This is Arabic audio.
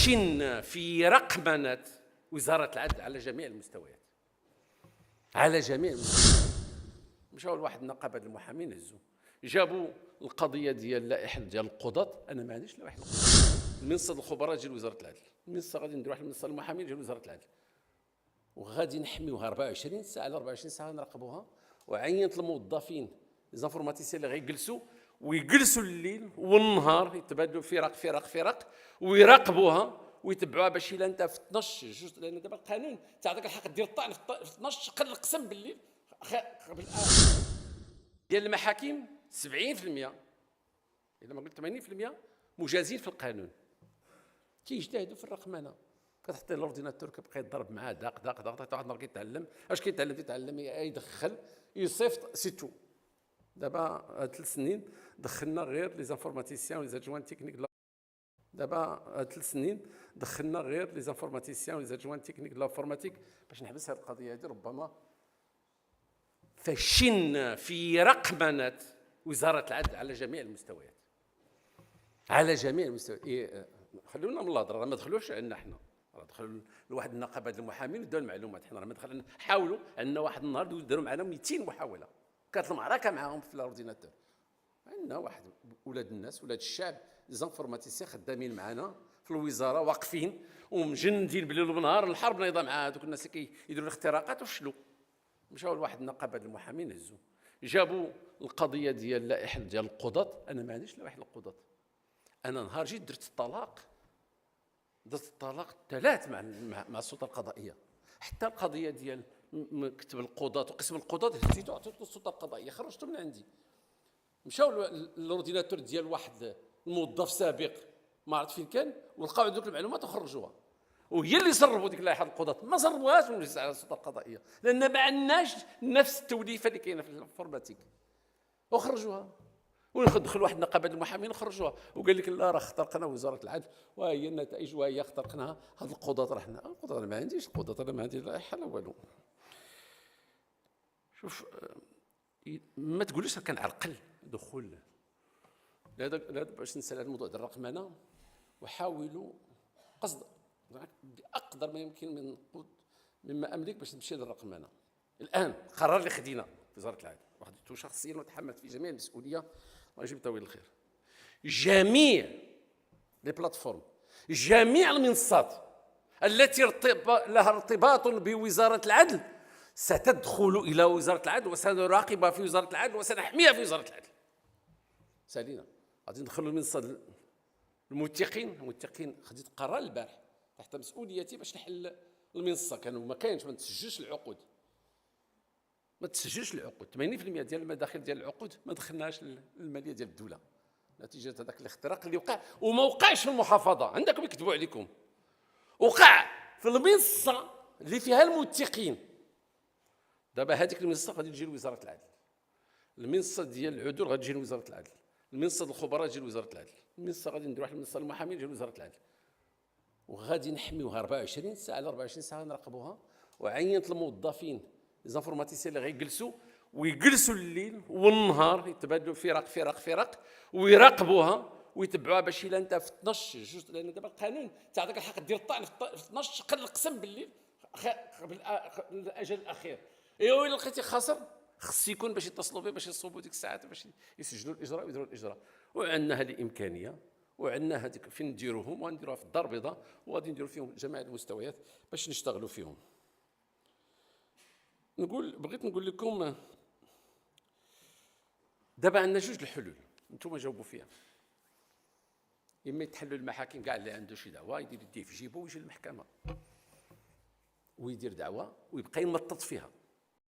فشلنا في رقمنة وزارة العدل على جميع المستويات، على جميع المستويات. مشاو لواحد النقابة المحامين هزوا جابوا القضيه ديال اللائحه ديال القضاة. انا ما عنديش لوائح القضاة. المنصه الخبراء ديال وزاره العدل، المنصه غادي ندير واحد المنصه المحامين ديال وزاره العدل، وغادي نحميوها 24 ساعه على 24 ساعه نراقبوها. وعينت الموظفين ليزانفورماتيسيان اللي غيجلسوا ويجلسوا الليل والنهار يتبادلوا فرق ويراقبوها ويتبعوها باش الا انت في 12 جوج، لان دابا القانون تعطيك الحق دير الطعن في 12 قل القسم بالليل ديال المحاكم 70%، الا ما قلت 80% مجازين في القانون. كيجتهدوا في الرقمنه، كتحطي الاورديناتور كيبقى يضرب معاه داق داق داق واحد النهار كيتعلم. اش كيتعلم يدخل يصيفط سيتو. دابا هاد 3 سنين دخلنا غير لي زانفورماتيسيان ولي زادجوان تكنيك. دابا هاد 3 سنين دخلنا غير لي زانفورماتيسيان ولي زادجوان تكنيك د لافورماتيك باش نحبس هاد القضيه هادي. ربما فشلنا في رقمنة وزارة العدل على جميع المستويات، على جميع المستويات. خلونا من الهضره، ما دخلوش عندنا حنا، دخلوا لواحد النقابه ديال المحامين وداو المعلومات. حنا ما دخلنا، حاولوا عندنا واحد النهار داروا معنا 200 محاوله، كانت المعركه معاهم في الاورديناتور. عندنا واحد ولاد الناس ولاد الشعب زانفورماتيسيان خدامين معنا في الوزاره واقفين ومجندين بالليل وبالنهار. الحرب نايضه مع هذوك الناس اللي كيديروا الاختراقات وفشلوا. مشاو لواحد النقابه ديال المحامين هزوا جابوا القضيه ديال اللائحه ديال القضاة. انا ما عنديش لوائح القضاة. انا نهار جيت درت الطلاق 3 مع السلطه القضائيه. حتى القضيه ديال مكتب القضاة وقسم القضاة هزيتو عطيتو السلطه القضائيه، خرجتو من عندي. مشاو الاورديناتور ديال واحد الموظف سابق ما عرفت فين كان، ولقاو دوك المعلومات وخرجوها. وهي اللي سربوا ديك اللائحه القضاة، ما سربوهاش المجلس على السلطه القضائيه، لان ما عندناش نفس التوليفه اللي كاينه في الانفورماتيك. وخرجوها ودخل واحد نقابه المحامين وخرجوها وقال لك لا راه اخترقنا وزاره العدل وهي النتائج وهي اخترقناها. هاد القضاة راه حنا القضاة، انا ما عنديش القضاة، انا ما عندي لائحه لا والو. شوف، ما تقوليش كنعرقل دخول لا باش نسال على الموضوع ديال الرقمنه. وحاولوا قصد باقدر ما يمكن مما املك باش نمشي للرقمنه. الان القرار اللي خدينا في وزاره العدل وخديته شخصيا وتحملت فيه جميع المسؤوليه، الله يجيب طويل الخير. جميع لي بلاتفورم، جميع المنصات التي لها ارتباط بوزاره العدل ستدخل الى وزاره العدل وسنراقبها في وزاره العدل وسنحميها في وزاره العدل. سالينا غادي ندخلوا المنصه المتقين خديت قرار البارح تحت مسؤوليتي باش نحل المنصه. كانوا ما كاينش، ما تسجلش العقود، 80% ديال المداخل ديال العقود ما دخلناهاش للماليه ديال الدوله نتيجه هذاك الاختراق اللي وقع. وما وقعش في المحافظه، عندكم يكذبوا عليكم، وقع في المنصه اللي فيها المتقين. دابا هذيك المنصه غادي تجي لوزاره العدل، المنصه ديال العدول غادي تجي لوزاره العدل، المنصه الخبراء تجي لوزاره العدل، المنصه غادي ندير واحد المنصه المحامين تجي لوزاره العدل. وغادي نحميوها 24 ساعه على 24 ساعه نراقبوها. وعينت الموظفين ليزانفورماتيسيان اللي غيجلسوا ويجلسوا الليل والنهار يتبادلوا فرق ويراقبوها ويتبعوها باش الا انت في 12 جوج، لان دابا القانون تعطيك الحق دير الطعن في 12 قل القسم بالليل قبل الاجل الاخير. ايوا الا لقيتي خسر خص يكون باش يتصلوا به باش يصوبوا ديك الساعات باش يسجلوا الاجراء ويديروا الاجراء. وعندنا هذه الامكانيه وعندنا هذيك فين نديروهم، ونديروها في الدار البيضاء وغادي نديروا فيهم جميع المستويات باش نشتغلوا فيهم. بغيت نقول لكم دابا عندنا 2 الحلول، انتم جاوبوا فيها. اما يتحلوا المحاكم كاع اللي عنده شي دعوه يدير يديه في جيبه ويجي للمحكمه ويدير دعوه ويبقى يمطط فيها.